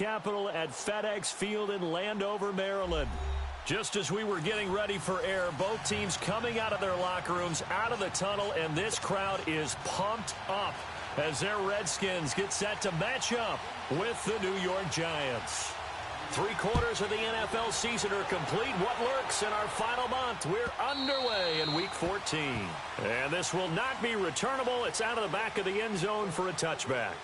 capital at FedEx Field in Landover, Maryland. Just as we were getting ready for air, both teams coming out of their locker rooms, out of the tunnel, and this crowd is pumped up as their Redskins get set to match up with the New York Giants. 3/4 of the NFL season are complete. What lurks in our final month? We're underway in Week 14. And this will not be returnable. It's out of the back of the end zone for a touchback.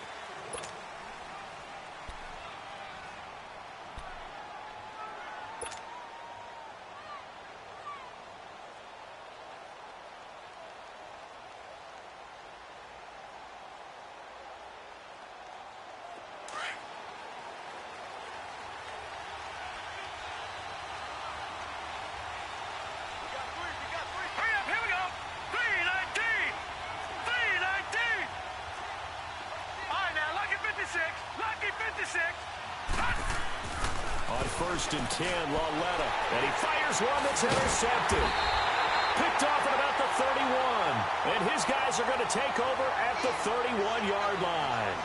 On 1st and 10, Lauletta, and he fires one that's intercepted. Picked off at about the 31, and his guys are going to take over at the 31-yard line.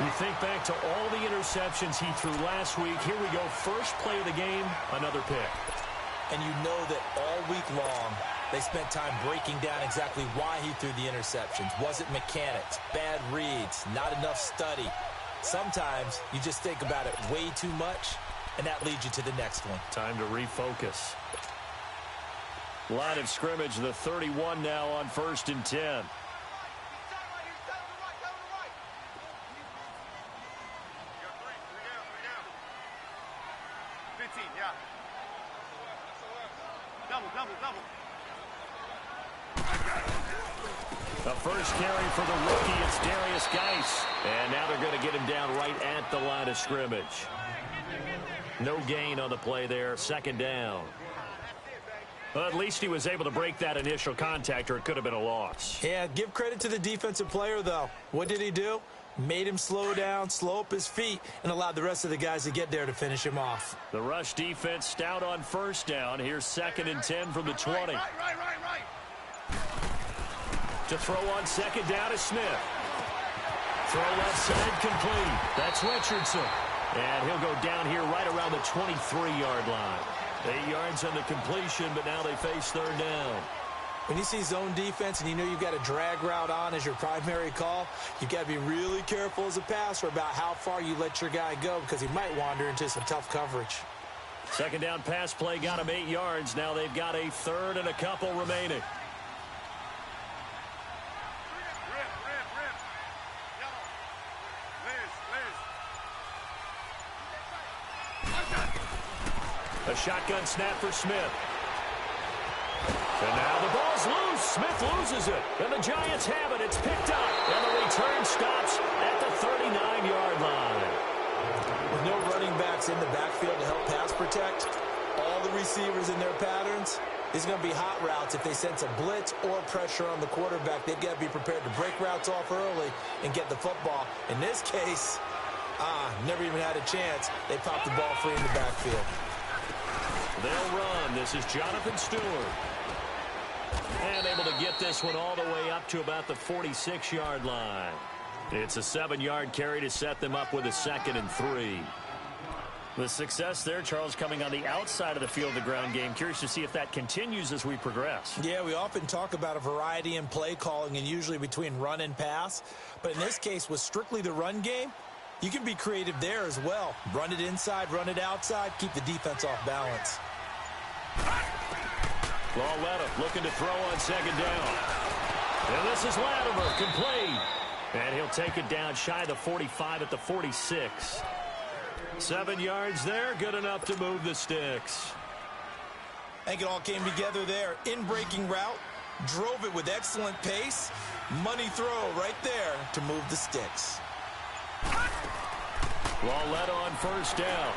You think back to all the interceptions he threw last week. Here we go, first play of the game, another pick. And you know that all week long, they spent time breaking down exactly why he threw the interceptions. Was it mechanics, bad reads, not enough study? Sometimes you just think about it way too much, and that leads you to the next one. Time to refocus. Line of scrimmage, the 31 now on 1st and 10. 15, yeah. Double. The first carry for the rookie, it's Darius Geis. And now they're going to get him down right at the line of scrimmage. No gain on the play there, 2nd down. Well, at least he was able to break that initial contact, or it could have been a loss. Yeah, give credit to the defensive player, though. What did he do? Made him slow down, slow up his feet, and allowed the rest of the guys to get there to finish him off. The rush defense stout on 1st down. Here's 2nd and 10 from the 20. Right. To throw on 2nd down is Smith. Throw left side complete. That's Richardson. And he'll go down here right around the 23-yard line. 8 yards on the completion, but now they face 3rd down. When you see zone defense and you know you've got a drag route on as your primary call, you've got to be really careful as a passer about how far you let your guy go because he might wander into some tough coverage. 2nd down pass play got him 8 yards. Now they've got a 3rd and a couple remaining. A shotgun snap for Smith. And now the ball's loose. Smith loses it. And the Giants have it. It's picked up. And the return stops at the 39-yard line. With no running backs in the backfield to help pass protect, all the receivers in their patterns, these are going to be hot routes. If they sense a blitz or pressure on the quarterback, they've got to be prepared to break routes off early and get the football. In this case, never even had a chance. They popped the ball free in the backfield. They'll run. This is Jonathan Stewart. And able to get this one all the way up to about the 46-yard line. It's a 7-yard carry to set them up with a 2nd and 3. The success there, Charles, coming on the outside of the field of the ground game. Curious to see if that continues as we progress. Yeah, we often talk about a variety in play calling and usually between run and pass. But in this case, with strictly the run game, you can be creative there as well. Run it inside, run it outside, keep the defense off balance. Lauletta looking to throw on 2nd down. And this is Latimer, complete. And he'll take it down shy of the 45 at the 46. 7 yards there, good enough to move the sticks. I think it all came together there. In-breaking route, drove it with excellent pace. Money throw right there to move the sticks. Lauletta on 1st down.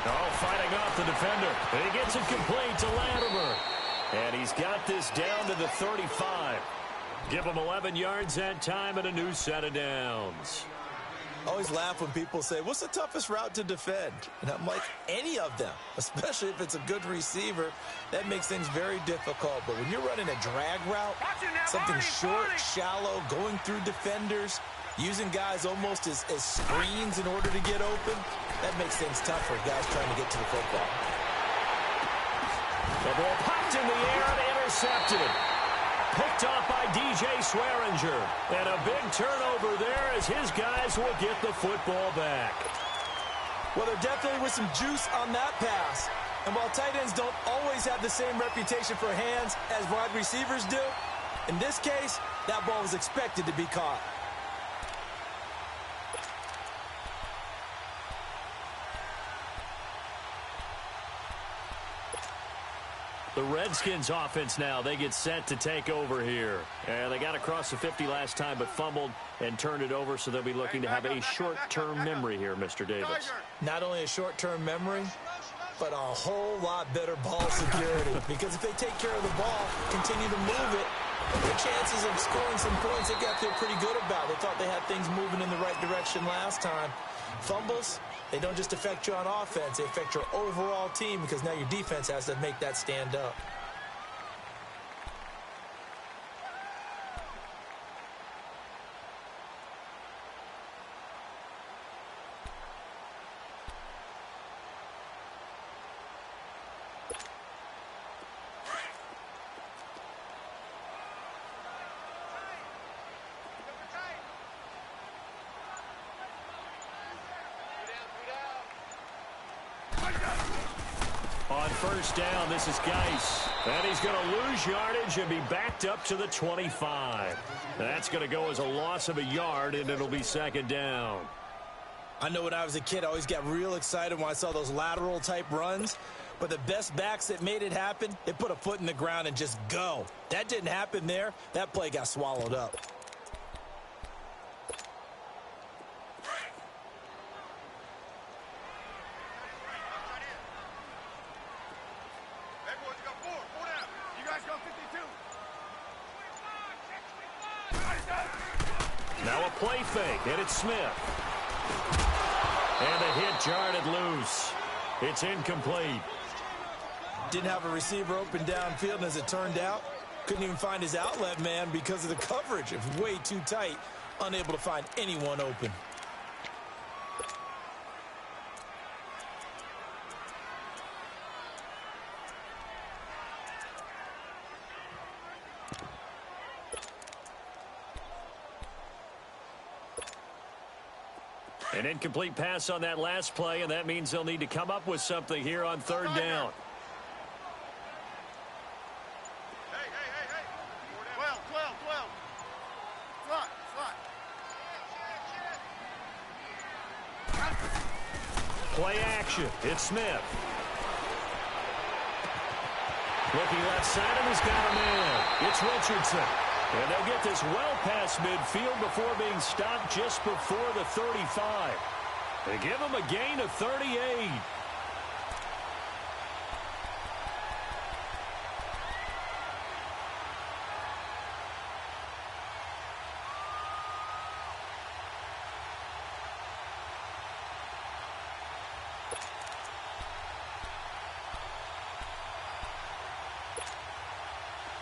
Oh, fighting off the defender. And he gets it complete to Latimer. And he's got this down to the 35. Give him 11 yards that time and a new set of downs. I always laugh when people say, what's the toughest route to defend? And I'm like, any of them, especially if it's a good receiver. That makes things very difficult. But when you're running a drag route, something short, shallow, going through defenders, Using guys almost as screens in order to get open, that makes things tough for guys trying to get to the football. The ball popped in the air and intercepted. Picked off by DJ Swearinger. And a big turnover there as his guys will get the football back. Well, there definitely was some juice on that pass. And while tight ends don't always have the same reputation for hands as wide receivers do, in this case, that ball was expected to be caught. The Redskins offense now, they get set to take over here. And they got across the 50 last time but fumbled and turned it over, so they'll be looking to have a short-term memory here, Mr. Davis. Not only a short-term memory, but a whole lot better ball security. Because if they take care of the ball, continue to move it, the chances of scoring some points they got to feel pretty good about. They thought they had things moving in the right direction last time. Fumbles, they don't just affect you on offense, they affect your overall team because now your defense has to make that stand up. On first down, this is Geis. And he's going to lose yardage and be backed up to the 25. That's going to go as a loss of a yard, and it'll be second down. I know when I was a kid, I always got real excited when I saw those lateral-type runs. But the best backs that made it happen, they put a foot in the ground and just go. That didn't happen there. That play got swallowed up. Now a play fake, and it's Smith. And the hit jarred it loose. It's incomplete. Didn't have a receiver open downfield, and as it turned out, couldn't even find his outlet man because of the coverage. It was way too tight, unable to find anyone open. An incomplete pass on that last play, and that means they'll need to come up with something here on third down. Hey. 12. Slot. Play action. It's Smith. Looking left side, and he's got a man. It's Richardson. And they'll get this well past midfield before being stopped just before the 35. They give him a gain of 38.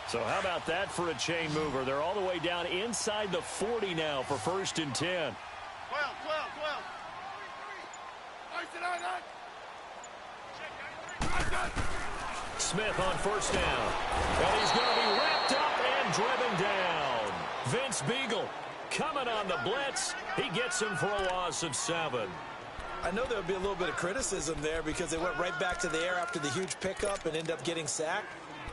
So how about that for a chain mover? They're all the way down inside the 40 now for first and 10. 12. Smith on first down. And he's going to be wrapped up and driven down. Vince Beagle coming on the blitz. He gets him for a loss of 7. I know there'll be a little bit of criticism there because they went right back to the air after the huge pickup and end up getting sacked.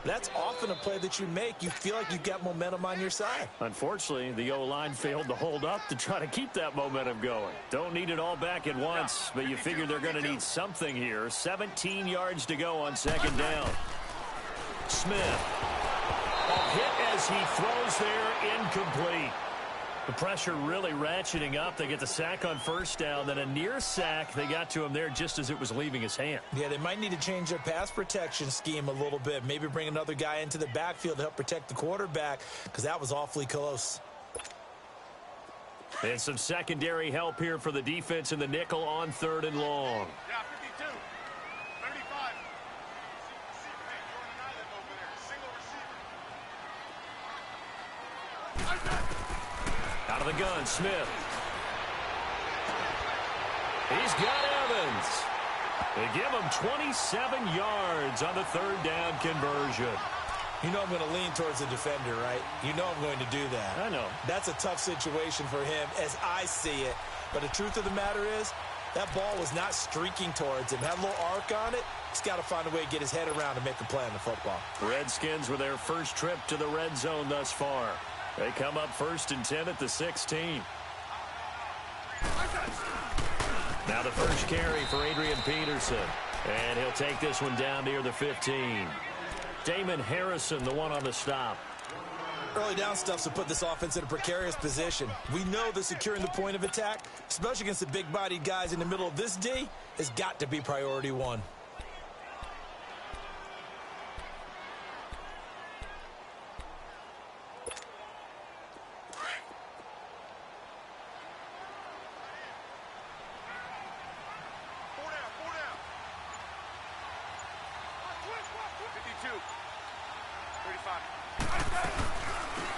That's often a play that you make. You feel like you've got momentum on your side. Unfortunately, the O-line failed to hold up to try to keep that momentum going. Don't need it all back at once, but you figure they're going to need something here. 17 yards to go on second down. Smith. A hit as he throws there, incomplete. The pressure really ratcheting up. They get the sack on first down, then a near sack. They got to him there just as it was leaving his hand. Yeah, they might need to change their pass protection scheme a little bit. Maybe bring another guy into the backfield to help protect the quarterback because that was awfully close. And some secondary help here for the defense in the nickel on third and long. Yeah, 52. 35. Hey, you're on an island over there. Single receiver. Out of the gun, Smith. He's got Evans. They give him 27 yards on the third down conversion. You know I'm going to lean towards the defender, right? You know I'm going to do that. I know. That's a tough situation for him as I see it. But the truth of the matter is, that ball was not streaking towards him. Had a little arc on it. He's got to find a way to get his head around and make a play on the football. Redskins with their first trip to the red zone thus far. They come up 1st and 10 at the 16. Now the first carry for Adrian Peterson. And he'll take this one down near the 15. Damon Harrison, the one on the stop. Early down stuffs will put this offense in a precarious position. We know that securing the point of attack, especially against the big-bodied guys in the middle of this D, has got to be priority one.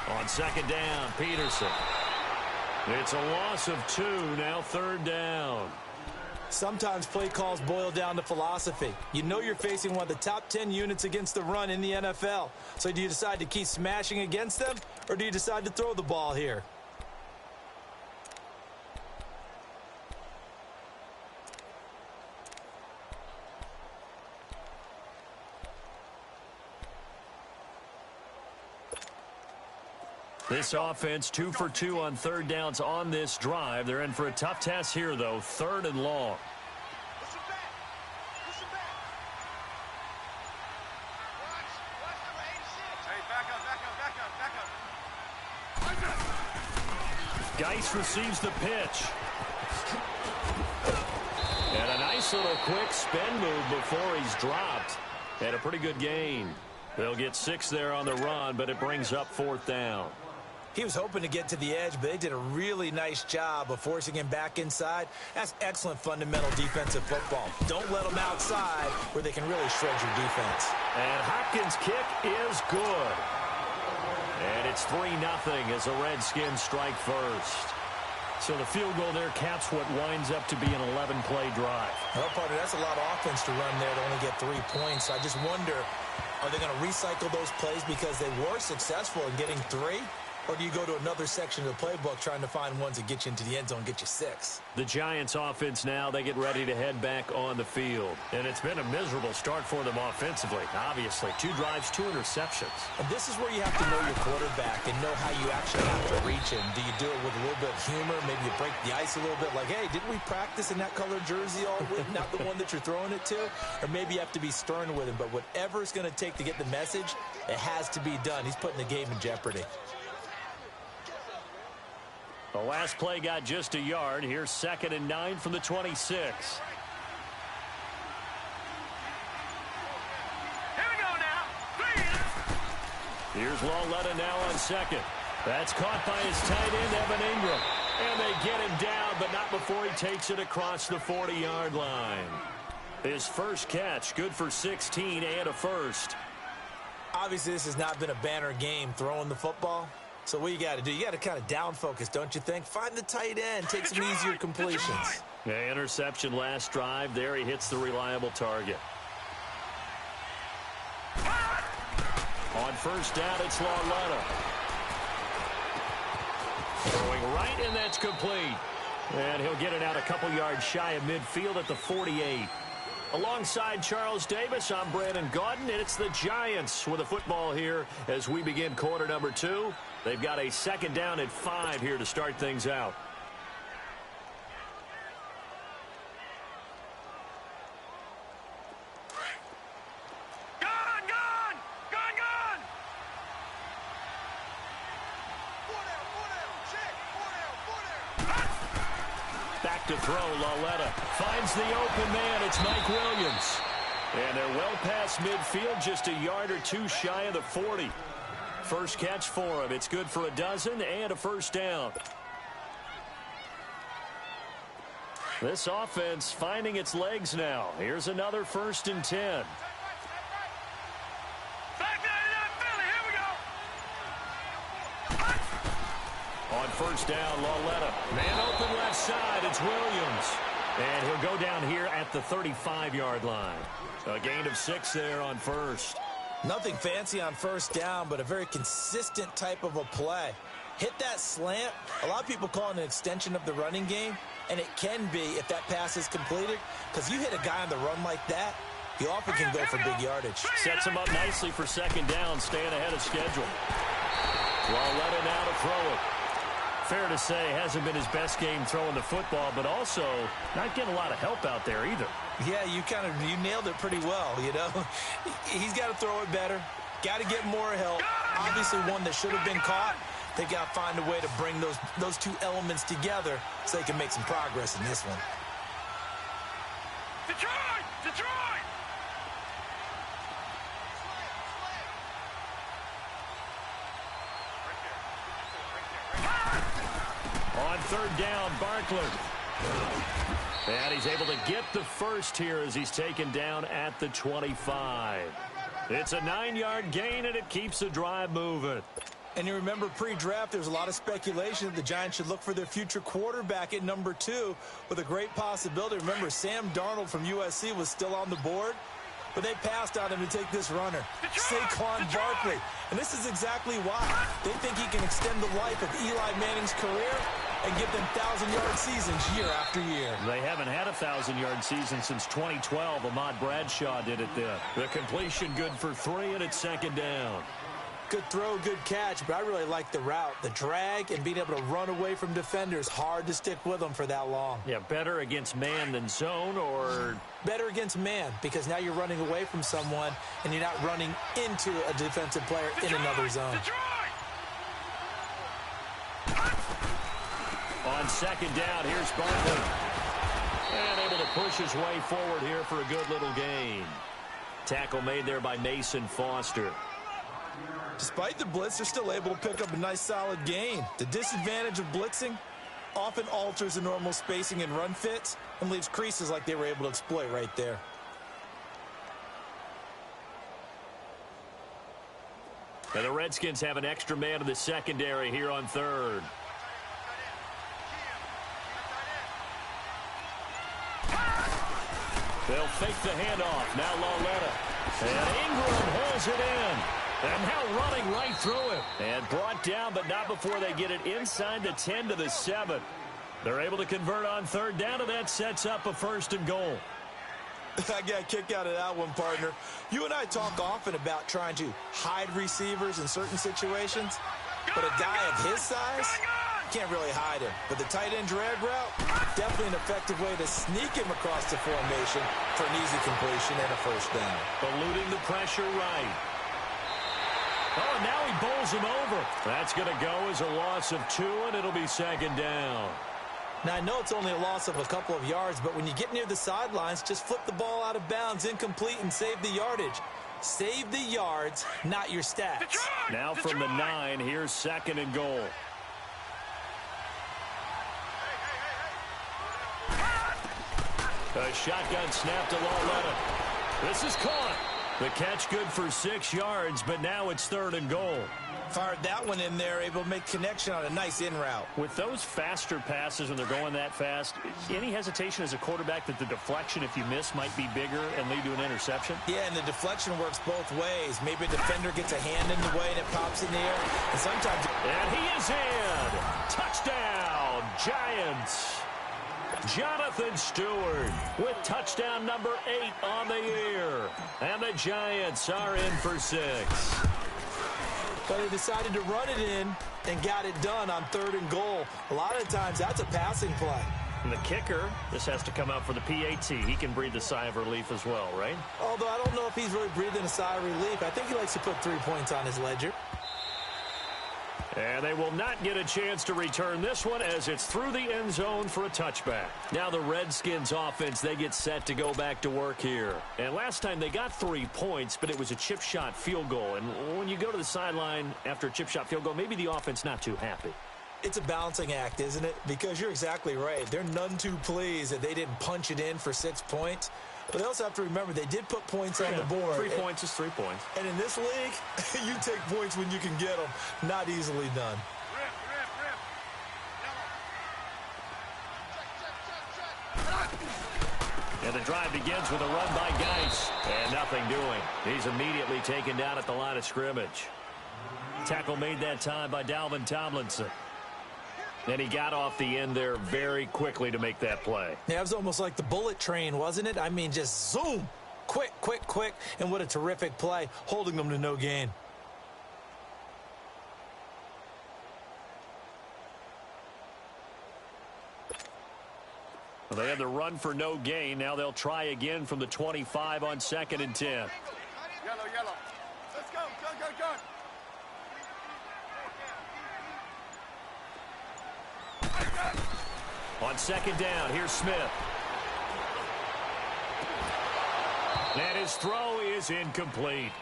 On second down, Peterson. It's a loss of 2, now 3rd down. Sometimes play calls boil down to philosophy. You know you're facing one of the top 10 units against the run in the NFL. So do you decide to keep smashing against them, or do you decide to throw the ball here? This offense 2 for 2 on 3rd downs on this drive. They're in for a tough task here, though. 3rd and long. Listen back. Listen back. Watch number 86. Hey, back up. Geis receives the pitch. And a nice little quick spin move before he's dropped. And a pretty good gain. They'll get 6 there on the run, but it brings up 4th down. He was hoping to get to the edge, but they did a really nice job of forcing him back inside. That's excellent fundamental defensive football. Don't let them outside where they can really shred your defense. And Hopkins' kick is good. And it's 3-0 as the Redskins strike first. So the field goal there caps what winds up to be an 11-play drive. Well, partner, that's a lot of offense to run there to only get 3 points. I just wonder, are they going to recycle those plays because they were successful in getting 3? Or do you go to another section of the playbook trying to find ones that get you into the end zone, get you 6? The Giants offense now, they get ready to head back on the field. And it's been a miserable start for them offensively. Obviously, 2 drives, 2 interceptions. And this is where you have to know your quarterback and know how you actually have to reach him. Do you do it with a little bit of humor? Maybe you break the ice a little bit like, hey, didn't we practice in that color jersey all week? Not the one that you're throwing it to? Or maybe you have to be stern with him. But whatever it's going to take to get the message, it has to be done. He's putting the game in jeopardy. The last play got just a yard. Here's 2nd and 9 from the 26. Here we go now. 3. Here's Lauletta now on 2nd. That's caught by his tight end, Evan Ingram. And they get him down, but not before he takes it across the 40-yard line. His first catch, good for 16 and a first. Obviously, this has not been a banner game throwing the football. So what you got to do, you got to kind of down focus, don't you think? Find the tight end, take some easier completions. Yeah, interception last drive. There he hits the reliable target. On 1st down, it's Lauletta. Throwing right, and that's complete. And he'll get it out a couple yards shy of midfield at the 48. Alongside Charles Davis, I'm Brandon Gaudin, and it's the Giants with the football here as we begin quarter number 2. They've got a 2nd down at 5 here to start things out. Gone! 4 down. Back to throw, Lauletta finds the open man. It's Mike Williams. And they're well past midfield, just a yard or 2 shy of the 40. First catch for him. It's good for a dozen and a 1st down. This offense finding its legs now. Here's another 1st and 10. Back there, Philly. Here we go. On 1st down, Lauletta. Man open left side. It's Williams. And he'll go down here at the 35-yard line. A gain of 6 there on first. Nothing fancy on first down, but a very consistent type of a play. Hit that slant. A lot of people call it an extension of the running game, and it can be if that pass is completed, because you hit a guy on the run like that, he often can go for big yardage. Sets him up nicely for second down, staying ahead of schedule. Lauletta now to throw it. Fair to say, hasn't been his best game throwing the football, but also not getting a lot of help out there either. Yeah, you nailed it pretty well, you know. He's got to throw it better. Got to get more help. Obviously one that should have been caught. They got to find a way to bring those two elements together so they can make some progress in this one. Detroit! Detroit! On third down, Barkley. And he's able to get the first here as he's taken down at the 25. It's a 9-yard gain, and it keeps the drive moving. And you remember pre-draft, there's a lot of speculation that the Giants should look for their future quarterback at number 2 with a great possibility. Remember, Sam Darnold from USC was still on the board, but they passed on him to take this runner, Saquon Barkley. And this is exactly why. They think he can extend the life of Eli Manning's career and give them 1,000-yard seasons year after year. They haven't had a 1,000-yard season since 2012. Ahmad Bradshaw did it then. The completion good for 3, and it's second down. Good throw, good catch, but I really like the route. The drag and being able to run away from defenders, hard to stick with them for that long. Yeah, better against man than zone, or? Better against man, because now you're running away from someone and you're not running into a defensive player in another zone. On second down, here's Barkley. And able to push his way forward here for a good little gain. Tackle made there by Mason Foster. Despite the blitz, they're still able to pick up a nice solid gain. The disadvantage of blitzing often alters the normal spacing and run fits and leaves creases like they were able to exploit right there. And the Redskins have an extra man in the secondary here on third. They'll fake the handoff. Now Lauletta. And Ingram holds it in. And now running right through it. And brought down, but not before they get it inside the 10 to the 7. They're able to convert on third down, and that sets up a 1st and goal. I got a kick out of that one, partner. You and I talk often about trying to hide receivers in certain situations, but a guy of his size can't really hide him. But the tight end drag route, definitely an effective way to sneak him across the formation for an easy completion and a 1st down. Eluding the pressure right. Oh, and now he bowls him over. That's going to go as a loss of 2, and it'll be second down. Now, I know it's only a loss of a couple of yards, but when you get near the sidelines, just flip the ball out of bounds, incomplete, and save the yardage. Save the yards, not your stats. Now from the 9, here's 2nd and goal. A shotgun snap to Lauletta. This is caught. The catch good for 6 yards, but now it's 3rd and goal. Fired that one in there, able to make connection on a nice in route. With those faster passes when they're going that fast, any hesitation as a quarterback that the deflection, if you miss, might be bigger and lead to an interception? Yeah, and the deflection works both ways. Maybe a defender gets a hand in the way and it pops in the air. And sometimes... And he is in! Touchdown, Giants! Jonathan Stewart with touchdown number 8 on the year. And the Giants are in for 6. But they decided to run it in and got it done on 3rd and goal. A lot of times that's a passing play. And the kicker, this has to come out for the PAT. He can breathe a sigh of relief as well, right? Although I don't know if he's really breathing a sigh of relief. I think he likes to put 3 points on his ledger. And they will not get a chance to return this one as it's through the end zone for a touchback. Now the Redskins offense, they get set to go back to work here. And last time they got 3 points, but it was a chip shot field goal. And when you go to the sideline after a chip shot field goal, maybe the offense not too happy. It's a balancing act, isn't it? Because you're exactly right. They're none too pleased that they didn't punch it in for 6 points. But they also have to remember they did put points on the board. 3 points is 3 points. And in this league, you take points when you can get them. Not easily done. Rip. And the drive begins with a run by Geis. And nothing doing. He's immediately taken down at the line of scrimmage. Tackle made that time by Dalvin Tomlinson. And he got off the end there very quickly to make that play. Yeah, it was almost like the bullet train, wasn't it? I mean, just zoom. Quick, quick, quick. And what a terrific play, holding them to no gain. Well, they had the run for no gain. Now they'll try again from the 25 on 2nd and 10. Yellow, yellow. Let's go. Gun, gun, gun. On 2nd down, here's Smith. And his throw is incomplete.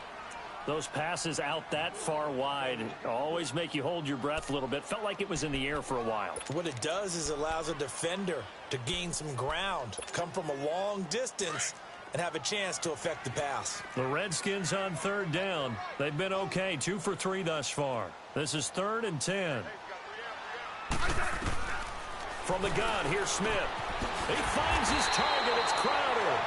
Those passes out that far wide always make you hold your breath a little bit. Felt like it was in the air for a while. What it does is allows a defender to gain some ground, come from a long distance, and have a chance to affect the pass. The Redskins on 3rd down. They've been okay, 2 for 3 thus far. This is 3rd and 10. From the gun, here's Smith. He finds his target. It's Crowder.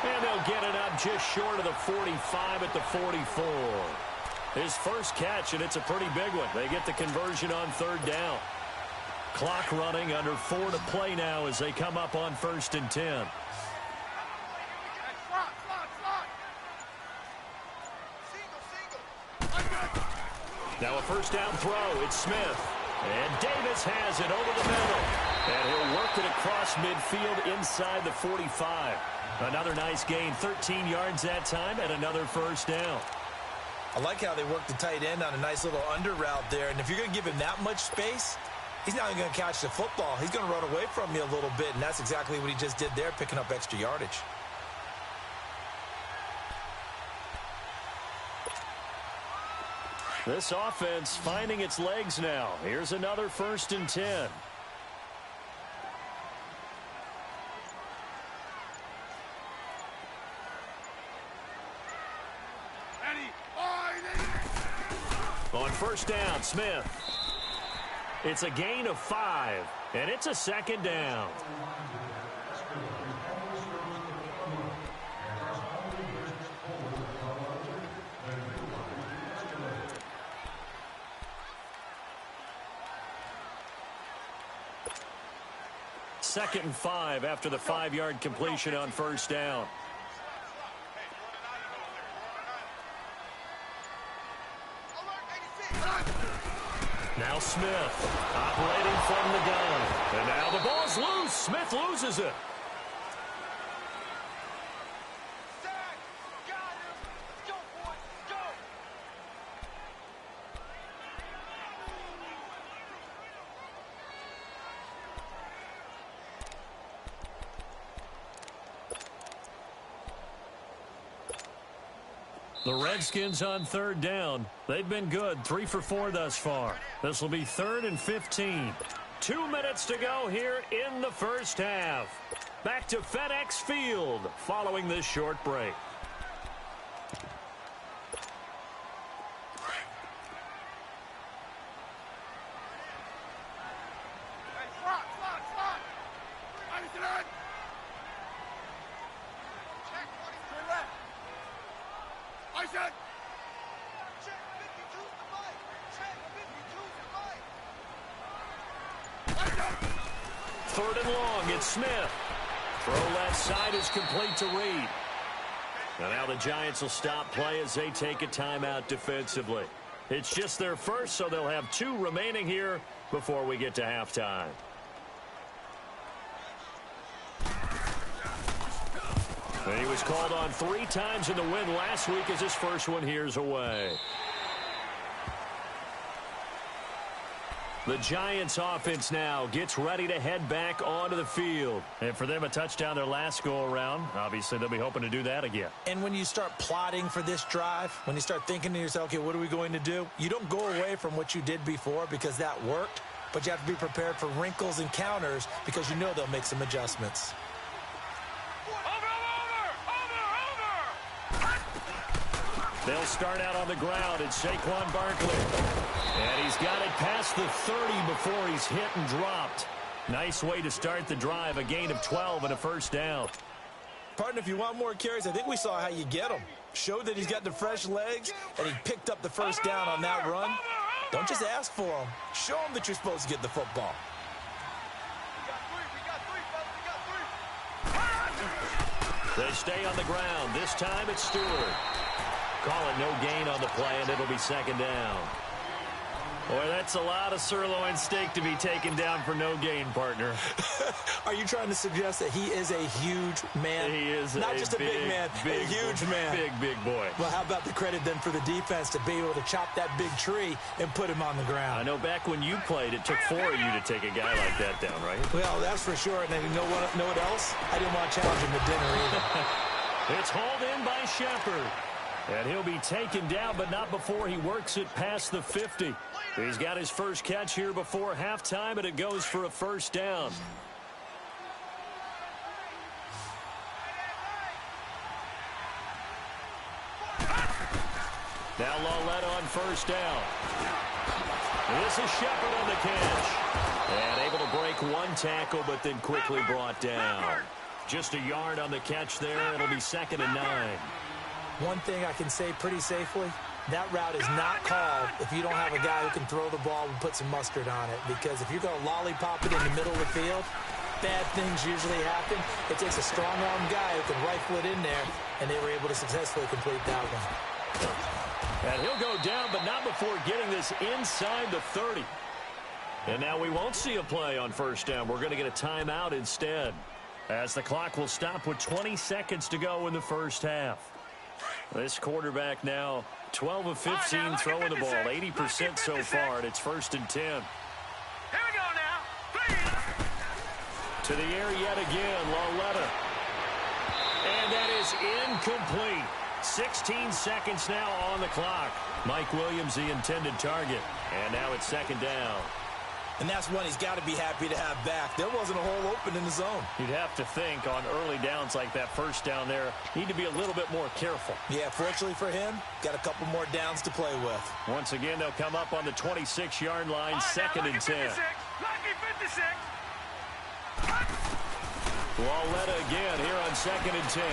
And they'll get it up just short of the 45 at the 44. His first catch, and it's a pretty big one. They get the conversion on 3rd down. Clock running, under 4 to play now as they come up on 1st and 10. Now a 1st down throw. It's Smith. And Davis has it over the middle. And he'll work it across midfield inside the 45. Another nice gain, 13 yards that time, and another 1st down. I like how they work the tight end on a nice little under route there. And if you're going to give him that much space, he's not going to catch the football. He's going to run away from you a little bit, and that's exactly what he just did there, picking up extra yardage. This offense finding its legs now. Here's another 1st and 10. On 1st down, Smith. It's a gain of 5, and it's a 2nd down. Second and 5 after the 5-yard completion on 1st down. Now Smith operating from the gun. And now the ball's loose. Smith loses it. The Redskins on 3rd down. They've been good, 3 for 4 thus far. This will be 3rd and 15. 2 minutes to go here in the 1st half. Back to FedEx Field following this short break. Third and long, it's Smith. Throw left side is complete to Reed. And now the Giants will stop play as they take a timeout defensively. It's just their first, so they'll have 2 remaining here before we get to halftime. And he was called on 3 times in the win last week as his first one here's away. The Giants offense now gets ready to head back onto the field. And for them, a touchdown their last go-around. Obviously, they'll be hoping to do that again. And when you start plotting for this drive, when you start thinking to yourself, okay, what are we going to do? You don't go away from what you did before because that worked, but you have to be prepared for wrinkles and counters because you know they'll make some adjustments. They'll start out on the ground. It's Saquon Barkley. And he's got it past the 30 before he's hit and dropped. Nice way to start the drive. A gain of 12 and a 1st down. Partner, if you want more carries, I think we saw how you get them. Showed that he's got the fresh legs, and he picked up the first down on that run. Don't just ask for them. Show them that you're supposed to get the football. They stay on the ground. This time it's Stewart. Call it no gain on the play, and it'll be second down. Boy, that's a lot of sirloin steak to be taken down for no gain, partner. Are you trying to suggest that he is a huge man? He is not just a big man, a huge man. Big boy. Well, how about the credit then for the defense to be able to chop that big tree and put him on the ground? I know back when you played, it took 4 of you to take a guy like that down, right? Well, that's for sure. And then you know what else? I didn't want to challenge him to dinner either. It's hauled in by Shepard. And he'll be taken down, but not before he works it past the 50. He's got his first catch here before halftime, and it goes for a first down. Now Lawletta on first down. This is Shepard on the catch. And able to break one tackle, but then quickly brought down. Just a yard on the catch there. It'll be 2nd and 9. One thing I can say pretty safely, that route is not called if you don't have a guy who can throw the ball and put some mustard on it. Because if you're going to lollipop it in the middle of the field, bad things usually happen. It takes a strong-arm guy who can rifle it in there, and they were able to successfully complete that one. And he'll go down, but not before getting this inside the 30. And now we won't see a play on first down. We're going to get a timeout instead, as the clock will stop with 20 seconds to go in the first half. This quarterback now 12 of 15 throwing the ball, 80% so far, and it's 1st and 10. Here we go now. Please. To the air yet again, Lawletta. And that is incomplete. 16 seconds now on the clock. Mike Williams, the intended target. And now it's 2nd down. And that's one he's got to be happy to have back. There wasn't a hole open in the zone. You'd have to think on early downs like that first down there, need to be a little bit more careful. Yeah, fortunately for him, got a couple more downs to play with. Once again, they'll come up on the 26-yard line, 2nd and 10. Lucky 56. Lawletta again here on 2nd and 10.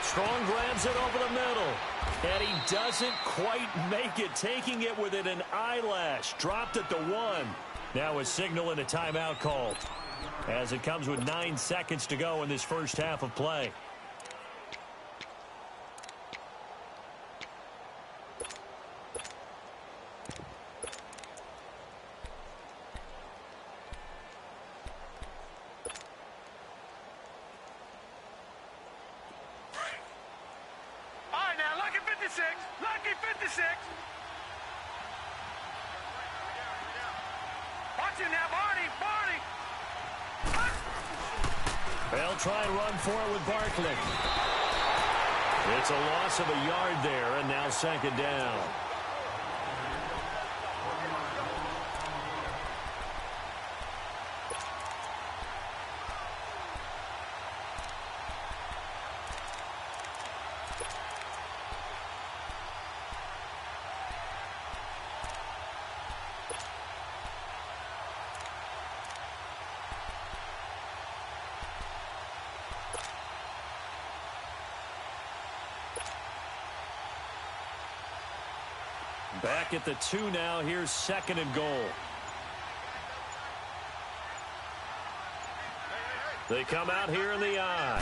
Strong grabs it over the middle. And he doesn't quite make it, taking it within an eyelash. Dropped at the 1. Now a signal and a timeout called, as it comes with 9 seconds to go in this first half of play. All right, now, lucky 56. Lucky 56. Watch it now, Barney. They'll try and run for it with Barkley. It's a loss of a yard there, and now 2nd down. Back at the 2 now. Here's 2nd and goal. They come out here in the eye.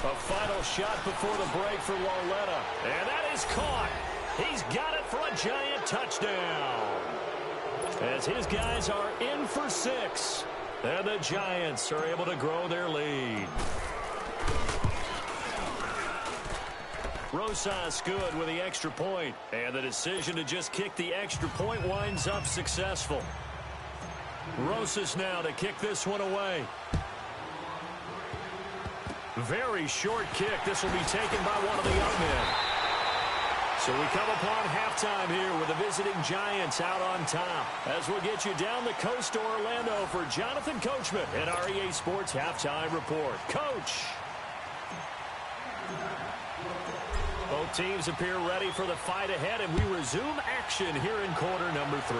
A final shot before the break for Lawletta. And that is caught. He's got it for a giant touchdown. As his guys are in for 6. And the Giants are able to grow their lead. Rosas good with the extra point, and the decision to just kick the extra point winds up successful. Rosas now to kick this one away. Very short kick. This will be taken by one of the young men. So we come upon halftime here with the visiting Giants out on top, as we'll get you down the coast to Orlando for Jonathan Coachman and our EA Sports Halftime Report. Coach! Both teams appear ready for the fight ahead, and we resume action here in quarter number 3.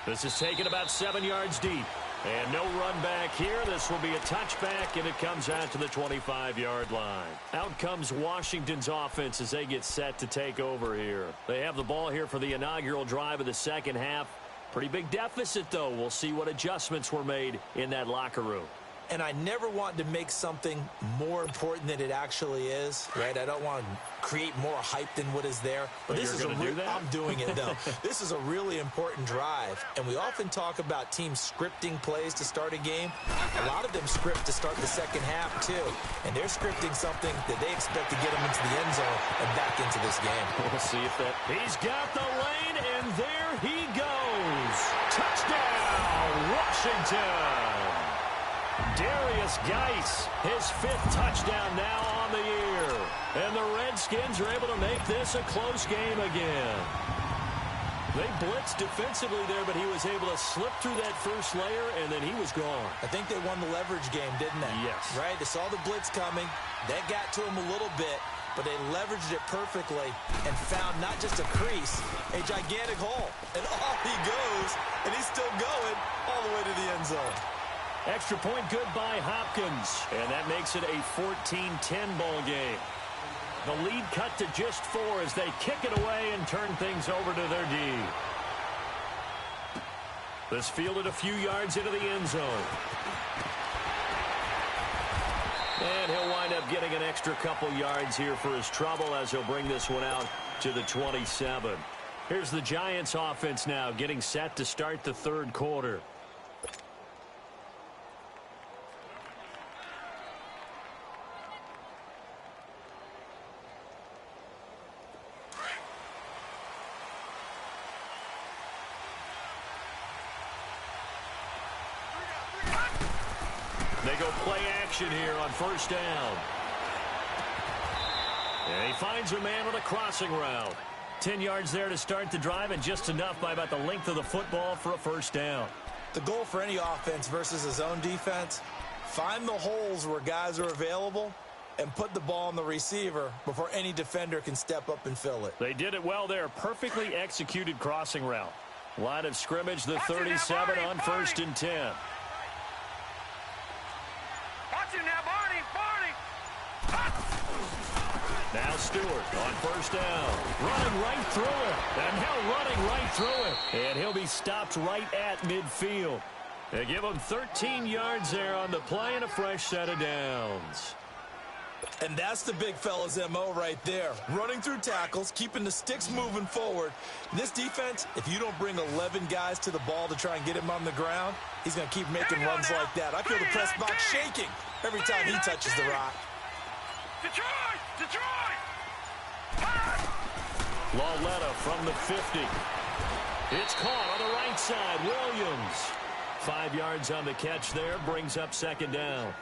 This is taken about 7 yards deep. And no run back here. This will be a touchback, and it comes out to the 25-yard line. Out comes Washington's offense as they get set to take over here. They have the ball here for the inaugural drive of the second half. Pretty big deficit, though. We'll see what adjustments were made in that locker room. And I never want to make something more important than it actually is, right? I don't want to create more hype than what is there. But this is I'm doing it, though. This is a really important drive. And we often talk about teams scripting plays to start a game. A lot of them script to start the second half, too. And they're scripting something that they expect to get them into the end zone and back into this game. We'll see if that... He's got the lane, and there he goes. Touchdown, Washington. Darius Geis, his 5th touchdown now on the year. And the Redskins are able to make this a close game again. They blitzed defensively there, but he was able to slip through that first layer, and then he was gone. I think they won the leverage game, didn't they? Yes. Right? They saw the blitz coming. That got to him a little bit, but they leveraged it perfectly and found not just a crease, a gigantic hole. And off he goes, and he's still going all the way to the end zone. Extra point good by Hopkins, and that makes it a 14-10 ball game. The lead cut to just 4 as they kick it away and turn things over to their D. This fielded a few yards into the end zone. And he'll wind up getting an extra couple yards here for his trouble as he'll bring this one out to the 27. Here's the Giants offense now getting set to start the third quarter. They go play action here on first down. And he finds a man on a crossing route. 10 yards there to start the drive, and just enough by about the length of the football for a first down. The goal for any offense versus a zone defense, find the holes where guys are available and put the ball on the receiver before any defender can step up and fill it. They did it well there. Perfectly executed crossing route. Line of scrimmage, the 37 on first and 10. Now Stewart on first down. Running right through it. And now running right through it. And he'll be stopped right at midfield. They give him 13 yards there on the play and a fresh set of downs. And that's the big fella's MO right there. Running through tackles, keeping the sticks moving forward. This defense, if you don't bring 11 guys to the ball to try and get him on the ground, he's going to keep making runs like that. I feel the press box shaking every time he touches the rock. Detroit! Lauletta from the 50. It's caught on the right side. Williams. 5 yards on the catch there. Brings up second down.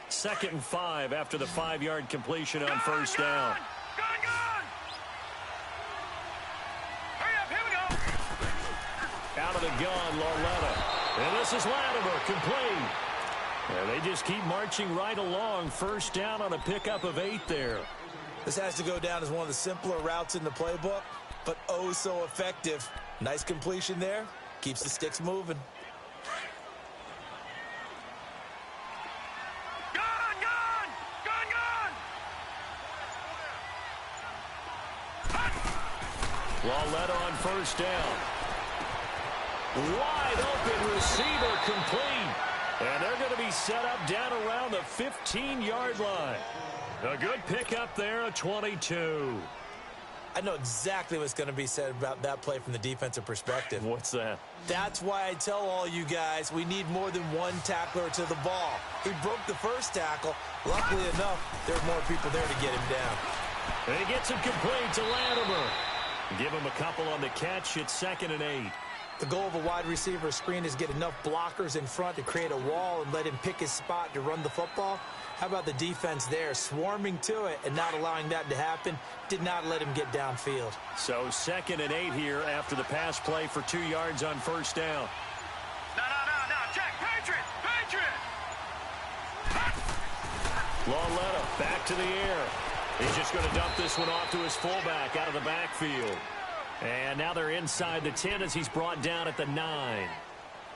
Second and 5 after the 5-yard completion on first down. Hurry up, here we go. Out of the gun, Lauletta. And this is Latimer, complete. And they just keep marching right along. First down on a pickup of 8 there. This has to go down as one of the simpler routes in the playbook, but oh so effective. Nice completion there. Keeps the sticks moving. Lauletta on first down. Wide open receiver complete. And they're going to be set up down around the 15-yard line. A good pickup there, a 22. I know exactly what's going to be said about that play from the defensive perspective. What's that? That's why I tell all you guys we need more than one tackler to the ball. He broke the first tackle. Luckily enough, there are more people there to get him down. And he gets him complete to Latimer. Give him a couple on the catch. It's 2nd and 8. The goal of a wide receiver screen is get enough blockers in front to create a wall and let him pick his spot to run the football. How about the defense there, swarming to it and not allowing that to happen? Did not let him get downfield. So 2nd and 8 here after the pass play for 2 yards on first down. No. Check. Patriot. Lauletta back to the air. He's just going to dump this one off to his fullback out of the backfield. And now they're inside the 10 as he's brought down at the 9.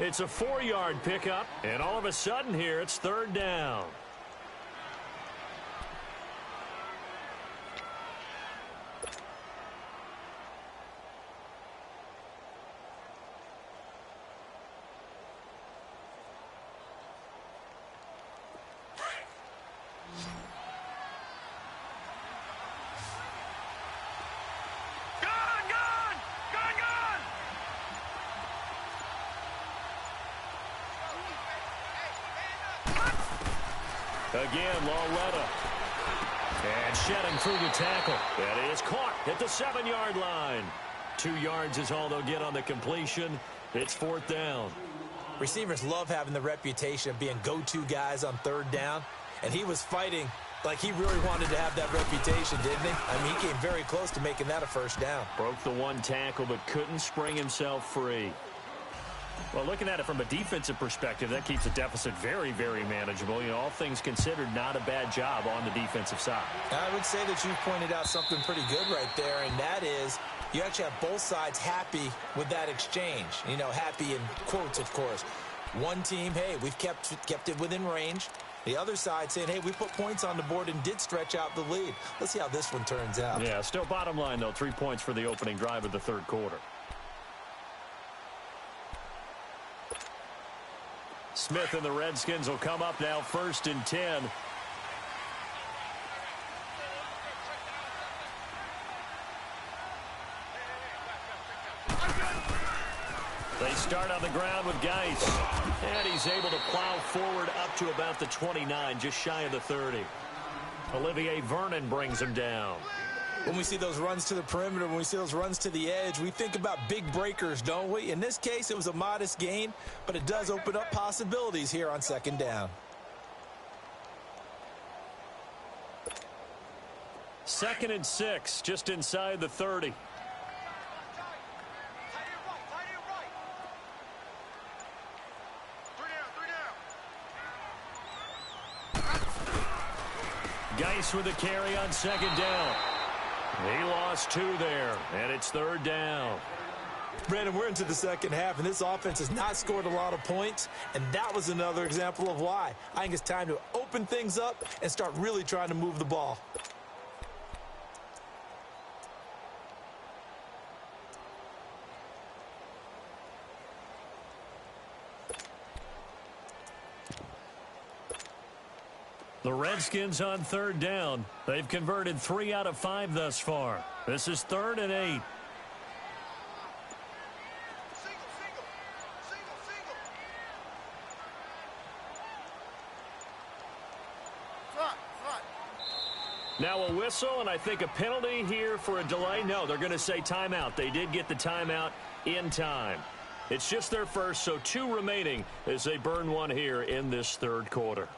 It's a 4-yard pickup, and all of a sudden here it's third down. Again, Loretta. And shedding through the tackle. That is caught at the 7-yard line. 2 yards is all they'll get on the completion. It's fourth down. Receivers love having the reputation of being go-to guys on third down. And he was fighting like he really wanted to have that reputation, didn't he? I mean, he came very close to making that a first down. Broke the one tackle but couldn't spring himself free. Well, looking at it from a defensive perspective, that keeps the deficit very, very manageable. You know, all things considered, not a bad job on the defensive side. I would say that you've pointed out something pretty good right there, and that is you actually have both sides happy with that exchange. You know, happy in quotes, of course. One team, hey, we've kept it within range. The other side saying, hey, we put points on the board and did stretch out the lead. Let's see how this one turns out. Yeah, still bottom line, though, 3 points for the opening drive of the third quarter. Smith and the Redskins will come up now first and 10. They start on the ground with Geis. And he's able to plow forward up to about the 29, just shy of the 30. Olivier Vernon brings him down. When we see those runs to the perimeter, when we see those runs to the edge, we think about big breakers, don't we? In this case, it was a modest gain, but it does open up possibilities here on second down. Second and 6, just inside the 30. Geis with the carry on second down. He lost 2 there, and it's third down. Brandon, we're into the second half, and this offense has not scored a lot of points, and that was another example of why. I think it's time to open things up and start really trying to move the ball. The Redskins on third down. They've converted 3 out of 5 thus far. This is 3rd and 8. Now a whistle, and I think a penalty here for a delay. No, they're going to say timeout. They did get the timeout in time. It's just their first, so 2 remaining as they burn one here in this third quarter.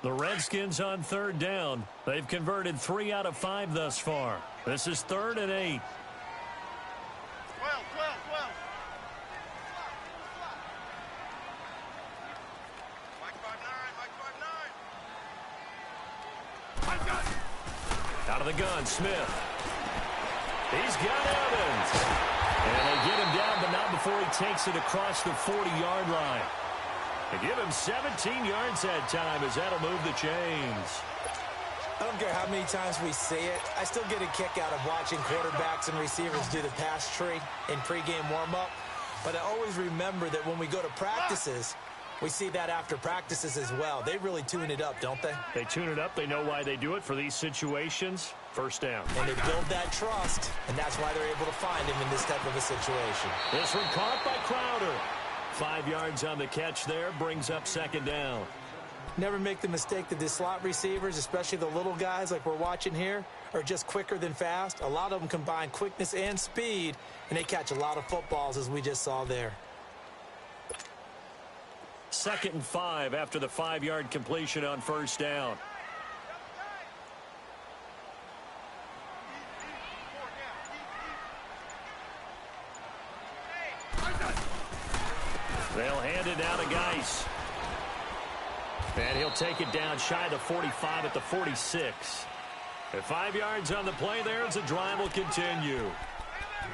The Redskins on third down. They've converted 3 out of 5 thus far. This is 3rd and 8. 12. Mike 5-9. Out of the gun, Smith. He's got Evans. And they get him down, but not before he takes it across the 40-yard line. They give him 17 yards that time as that'll move the chains. I don't care how many times we say it. I still get a kick out of watching quarterbacks and receivers do the pass tree in pregame warm-up. But I always remember that when we go to practices, we see that after practices as well. They really tune it up, don't they? They tune it up. They know why they do it for these situations. First down. And they build that trust, and that's why they're able to find him in this type of a situation. This one caught by Crowder. 5 yards on the catch there, brings up second down. Never make the mistake that the slot receivers, especially the little guys like we're watching here, are just quicker than fast. A lot of them combine quickness and speed, and they catch a lot of footballs, as we just saw there. 2nd and 5 after the 5-yard completion on first down. They'll hand it down to Geis. And he'll take it down shy of the 45 at the 46. At 5 yards on the play there as the drive will continue.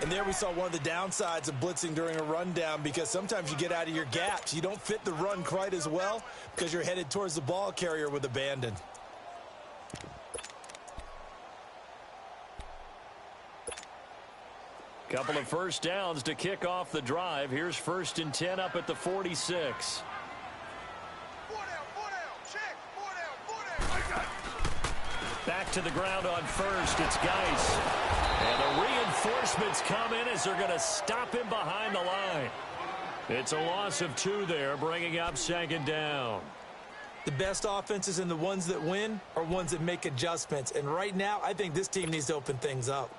And there we saw one of the downsides of blitzing during a rundown, because sometimes you get out of your gaps. You don't fit the run quite as well because you're headed towards the ball carrier with abandon. Couple of first downs to kick off the drive. Here's 1st and 10 up at the 46. Back to the ground on first. It's Geis. And the reinforcements come in as they're going to stop him behind the line. It's a loss of 2 there, bringing up 2nd down. The best offenses and the ones that win are ones that make adjustments. And right now, I think this team needs to open things up.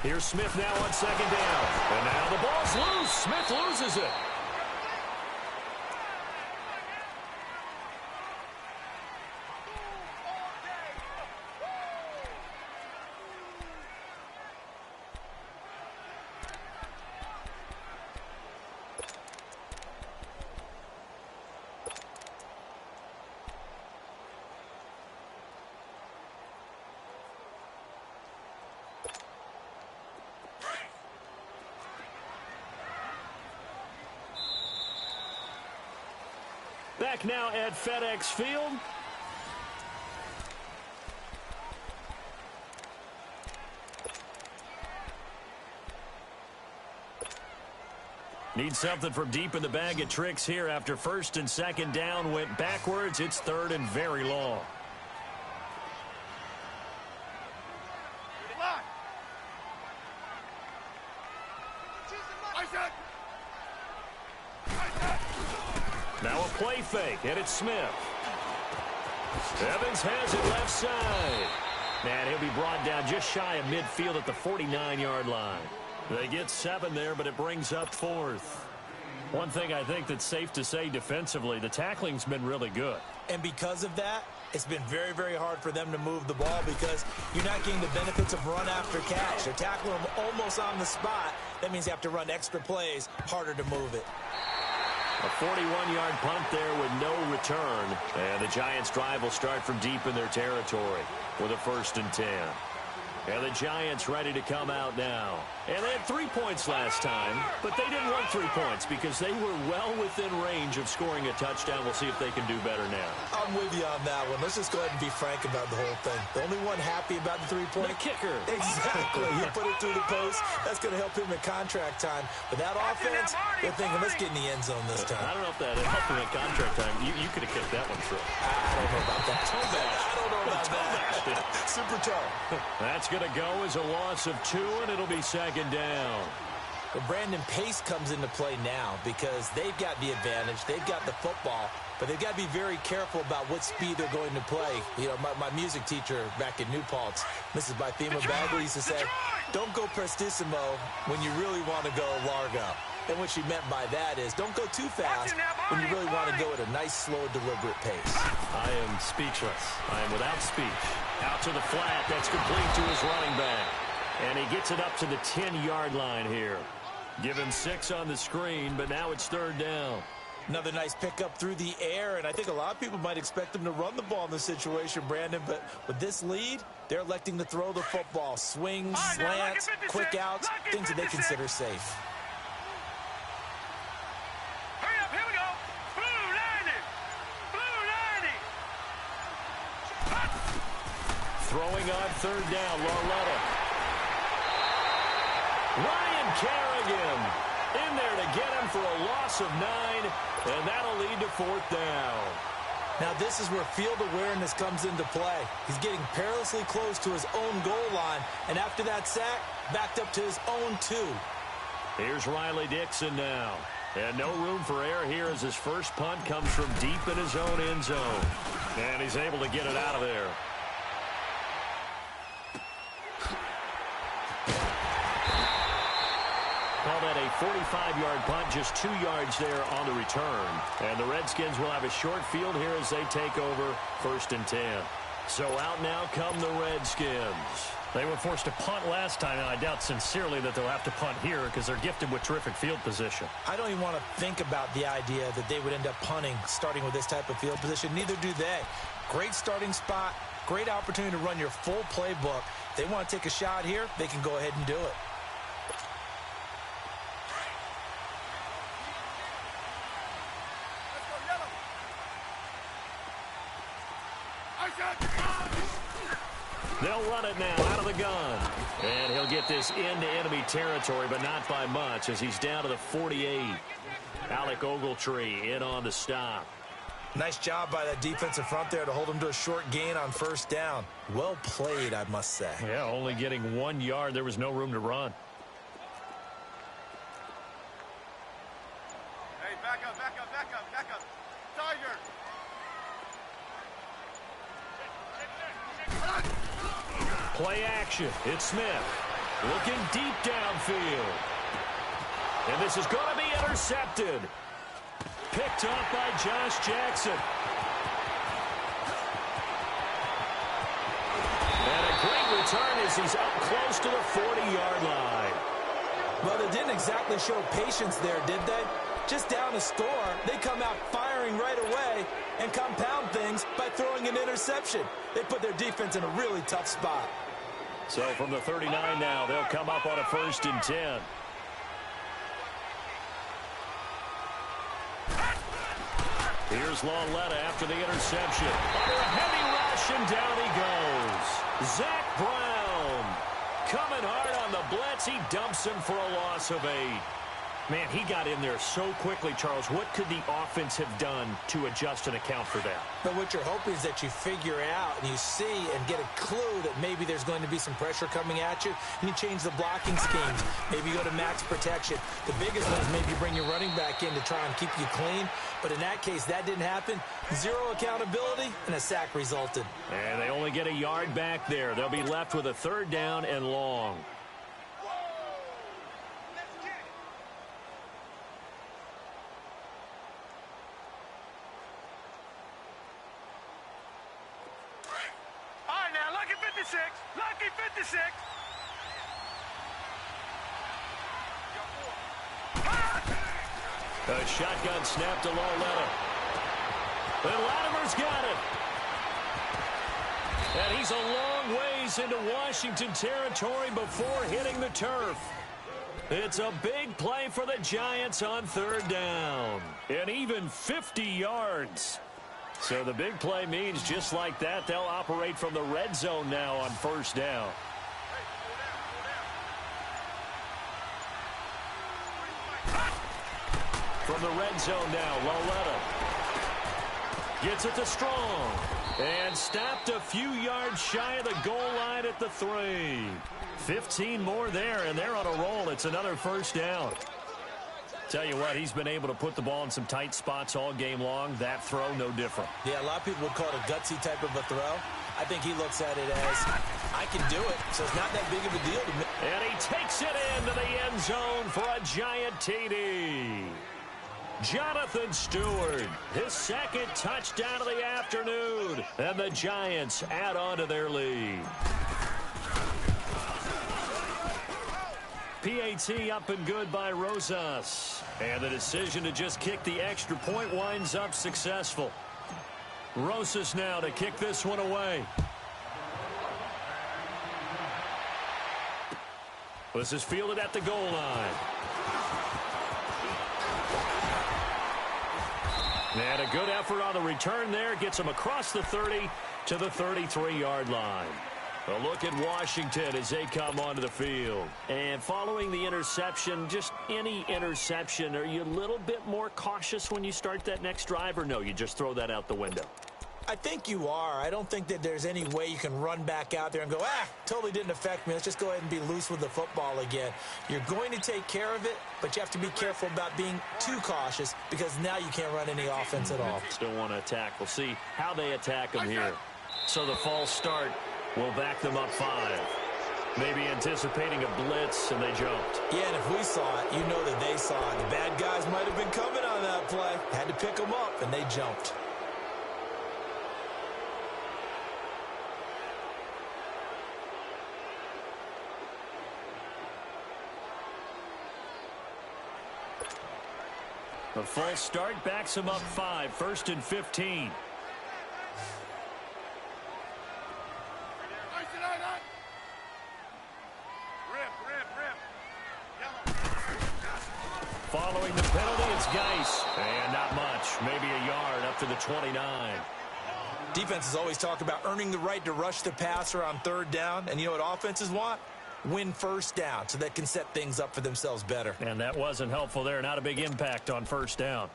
Here's Smith now on 2nd down. And now the ball's loose. Smith loses it. Back now at FedEx Field. Need something from deep in the bag of tricks here after 1st and 2nd down went backwards. It's 3rd and very long. Now a play fake, and it's Smith. Evans has it left side. And he'll be brought down just shy of midfield at the 49-yard line. They get 7 there, but it brings up 4th. One thing I think that's safe to say defensively, the tackling's been really good. And because of that, it's been very, very hard for them to move the ball because you're not getting the benefits of run after catch. They're tackling them almost on the spot. That means you have to run extra plays, harder to move it. A 41-yard punt there with no return. And the Giants' drive will start from deep in their territory with a 1st and 10. And the Giants ready to come out now. And they had 3 points last time, but they didn't want 3 points because they were well within range of scoring a touchdown. We'll see if they can do better now. I'm with you on that one. Let's just go ahead and be frank about the whole thing. The only one happy about the 3-point? The kicker. Exactly. He put it through the post. That's going to help him in contract time. But that offense, they're thinking, let's get in the end zone this time. I don't know if that helped him in contract time. You could have kicked that one through. I don't know about that. I don't know about that. Super toe. That's going to go as a loss of 2, and it'll be 2nd down. Well, Brandon, pace comes into play now because they've got the advantage. They've got the football, but they've got to be very careful about what speed they're going to play. You know, my music teacher back in New Paltz, Mrs. Bythema Bagley, used to say, don't go prestissimo when you really want to go largo. And what she meant by that is don't go too fast when you really want to go at a nice, slow, deliberate pace. I am speechless. I am without speech. Out to the flat. That's complete to his running back. And he gets it up to the 10-yard line here. Given 6 on the screen, but now it's 3rd down. Another nice pickup through the air, and I think a lot of people might expect them to run the ball in this situation, Brandon, but with this lead, they're electing to throw the football. Swings, slants, quick outs, things that they consider safe. Throwing on 3rd down, Larletta. Ryan Kerrigan in there to get him for a loss of 9, and that'll lead to 4th down. Now this is where field awareness comes into play. He's getting perilously close to his own goal line, and after that sack, backed up to his own 2. Here's Riley Dixon now. And no room for error here as his first punt comes from deep in his own end zone. And he's able to get it out of there. Call that a 45-yard punt, just 2 yards there on the return. And the Redskins will have a short field here as they take over 1st and 10. So out now come the Redskins. They were forced to punt last time, and I doubt sincerely that they'll have to punt here because they're gifted with terrific field position. I don't even want to think about the idea that they would end up punting starting with this type of field position. Neither do they. Great starting spot, great opportunity to run your full playbook. If they want to take a shot here, they can go ahead and do it. They'll run it now out of the gun. And he'll get this into enemy territory, but not by much as he's down to the 48. Alec Ogletree in on the stop. Nice job by that defensive front there to hold him to a short gain on 1st down. Well played, I must say. Yeah, only getting 1 yard. There was no room to run. Hey, back up, back up, back up, back up. Tiger. Play action. It's Smith. Looking deep downfield. And this is going to be intercepted. Picked up by Josh Jackson. And a great return as he's up close to the 40-yard line. Well, they didn't exactly show patience there, did they? Just down a score, they come out firing right away and compound things by throwing an interception. They put their defense in a really tough spot. So from the 39 now, they'll come up on a 1st and 10. Here's Lauletta after the interception. Under a heavy rush, and down he goes. Zach Brown coming hard on the blitz. He dumps him for a loss of 8. Man, he got in there so quickly, Charles. What could the offense have done to adjust and account for that? But what you're hoping is that you figure out and you see and get a clue that maybe there's going to be some pressure coming at you, and you change the blocking schemes. Maybe you go to max protection. The biggest one is maybe bring your running back in to try and keep you clean. But in that case, that didn't happen. 0 accountability, and a sack resulted. And they only get a yard back there. They'll be left with a 3rd down and long. Lucky 56. A shotgun snap to Lauletta. And Latimer's got it. And he's a long ways into Washington territory before hitting the turf. It's a big play for the Giants on 3rd down. And even 50 yards. So the big play means just like that, they'll operate from the red zone now on 1st down. From the red zone now, Lauletta gets it to Strong. And stopped a few yards shy of the goal line at the 3. 15 more there, and they're on a roll. It's another 1st down. Tell you what, he's been able to put the ball in some tight spots all game long. That throw, no different. Yeah, a lot of people would call it a gutsy type of a throw. I think he looks at it as, I can do it, so it's not that big of a deal to me. And he takes it into the end zone for a giant TD. Jonathan Stewart, his 2nd touchdown of the afternoon. And the Giants add on to their lead. PAT up and good by Rosas. And the decision to just kick the extra point winds up successful. Rosas now to kick this one away. This is fielded at the goal line. And a good effort on the return there. Gets him across the 30 to the 33-yard line. A look at Washington as they come onto the field. And following the interception, just any interception, are you a little bit more cautious when you start that next drive, or no, you just throw that out the window? I think you are. I don't think that there's any way you can run back out there and go, totally didn't affect me. Let's just go ahead and be loose with the football again. You're going to take care of it, but you have to be careful about being too cautious because now you can't run any offense at all. Still want to attack. We'll see how they attack them here. So the false start will back them up 5. Maybe anticipating a blitz, and they jumped. Yeah, and if we saw it, you know that they saw it. The bad guys might have been coming on that play. Had to pick them up, and they jumped. A false start backs him up 5, 1st and 15. Following the penalty, it's Geis. And not much. Maybe a yard up to the 29. Defenses always talk about earning the right to rush the passer on 3rd down. And you know what offenses want? Win 1st down so they can set things up for themselves better. And that wasn't helpful there. Not a big impact on 1st down.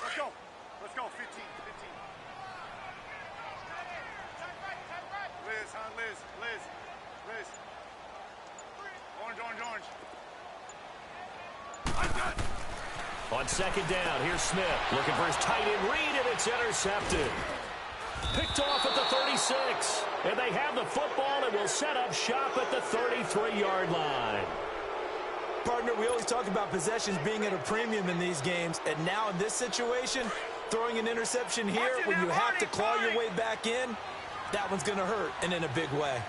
Let's go. Let's go. 15. Liz, huh? Liz. Orange. On 2nd down, here's Smith. Looking for his tight end read, and it's intercepted. Picked off at the 36. And they have the football and will set up shop at the 33-yard line. Partner, we always talk about possessions being at a premium in these games. And now in this situation, throwing an interception here when you have to claw your way back in, that one's going to hurt, and in a big way.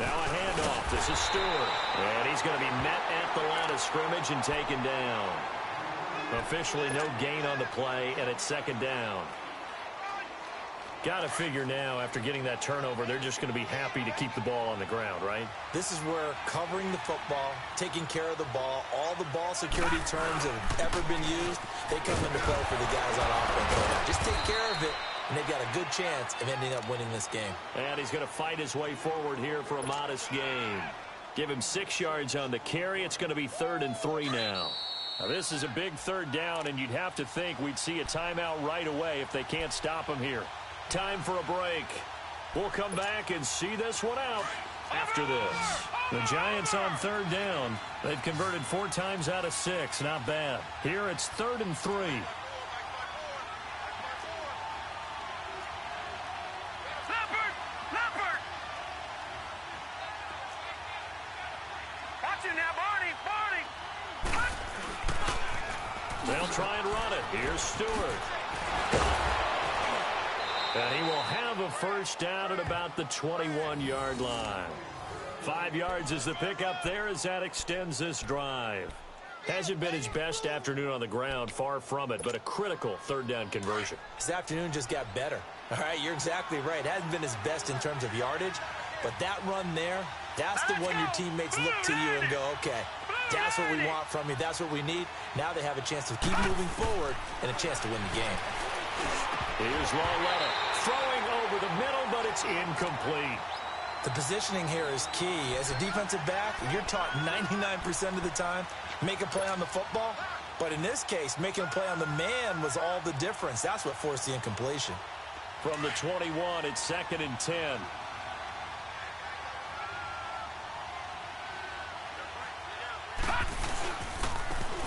Now a handoff. This is Stewart. And he's going to be met at the line of scrimmage and taken down. Officially no gain on the play, and it's 2nd down. Got to figure now, after getting that turnover, they're just going to be happy to keep the ball on the ground, right? This is where covering the football, taking care of the ball, all the ball security terms that have ever been used, they come into play for the guys on offense. Just take care of it, and they've got a good chance of ending up winning this game. And he's going to fight his way forward here for a modest gain. Give him 6 yards on the carry. It's going to be 3rd and 3 now. Now, this is a big 3rd down, and you'd have to think we'd see a timeout right away if they can't stop him here. Time for a break. We'll come back and see this one out after this. The Giants on 3rd down. They've converted 4 times out of 6. Not bad. Here it's 3rd and 3. They'll try and run it. Here's Stewart. And he will have a 1st down at about the 21-yard line. 5 yards is the pickup there as that extends this drive. Hasn't been his best afternoon on the ground, far from it, but a critical 3rd down conversion. This afternoon just got better. All right, you're exactly right. Hasn't been his best in terms of yardage, but that run there, that's the one your teammates look to you and go, okay, that's what we want from you. That's what we need. Now they have a chance to keep moving forward and a chance to win the game. Here's Lawletta throwing over the middle, but it's incomplete. The positioning here is key. As a defensive back, you're taught 99% of the time, make a play on the football. But in this case, making a play on the man was all the difference. That's what forced the incompletion. From the 21, it's 2nd and 10.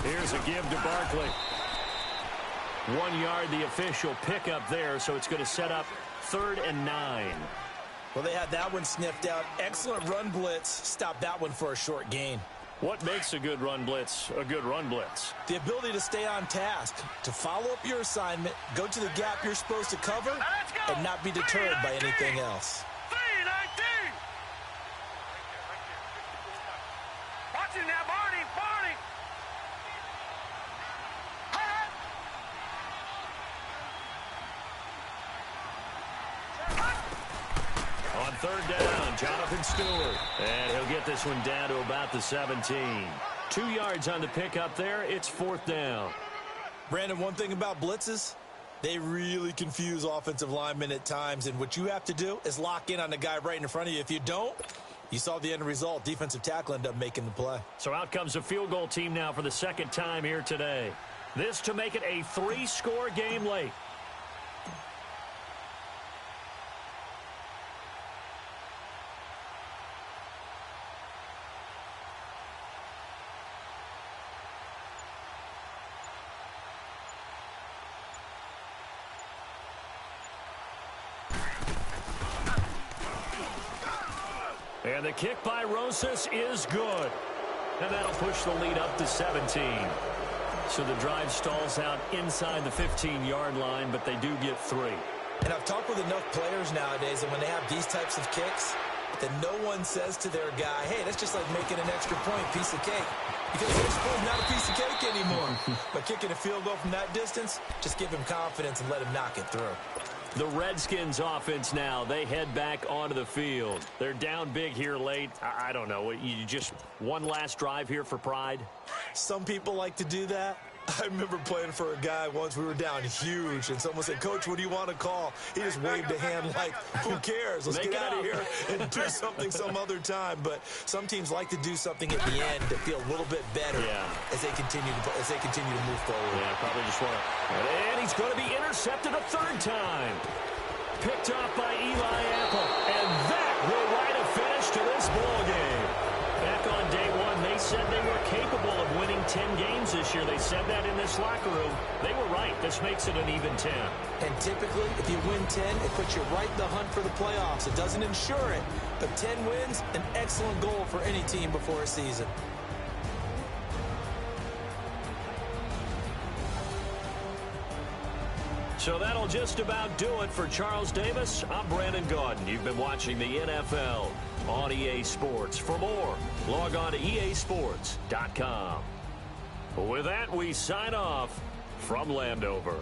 Here's a give to Barkley. 1 yard, the official pickup there, so it's going to set up 3rd and 9. Well, they had that one sniffed out. Excellent run blitz. Stop that one for a short gain. What makes a good run blitz a good run blitz? The ability to stay on task, to follow up your assignment, go to the gap you're supposed to cover, and not be deterred by anything else. 3-19. Watching that, Barney. On 3rd down, Jonathan Stewart. And he'll get this one down to about the 17. 2 yards on the pickup there. It's 4th down. Brandon, one thing about blitzes, they really confuse offensive linemen at times. And what you have to do is lock in on the guy right in front of you. If you don't, you saw the end result. Defensive tackle ended up making the play. So out comes a field goal team now for the 2nd time here today. This to make it a 3-score game late. And the kick by Rosas is good. And that'll push the lead up to 17. So the drive stalls out inside the 15-yard line, but they do get 3. And I've talked with enough players nowadays, and when they have these types of kicks, that no one says to their guy, hey, that's just like making an extra point, piece of cake. Because the extra point is not a piece of cake anymore. But kicking a field goal from that distance, just give him confidence and let him knock it through. The Redskins offense now, they head back onto the field. They're down big here late. I don't know. You just one last drive here for pride? Some people like to do that. I remember playing for a guy once. We were down huge, and someone said, Coach, what do you want to call? He just waved a hand like, who cares? Let's get out of here and do something some other time. But some teams like to do something at the end to feel a little bit better as they continue to move forward. Yeah, probably just want to. And he's going to be intercepted a third time. Picked off by Eli Apple. And that will write a finish to this ball game. Back on day one, they said they were capable of winning 10 games this year. They said that in this locker room. They were right. This makes it an even 10. And typically, if you win 10, it puts you right in the hunt for the playoffs. It doesn't ensure it, but 10 wins, an excellent goal for any team before a season. So that'll just about do it for Charles Davis. I'm Brandon Gaudin. You've been watching the NFL on EA Sports. For more, log on to easports.com. With that, we sign off from Landover.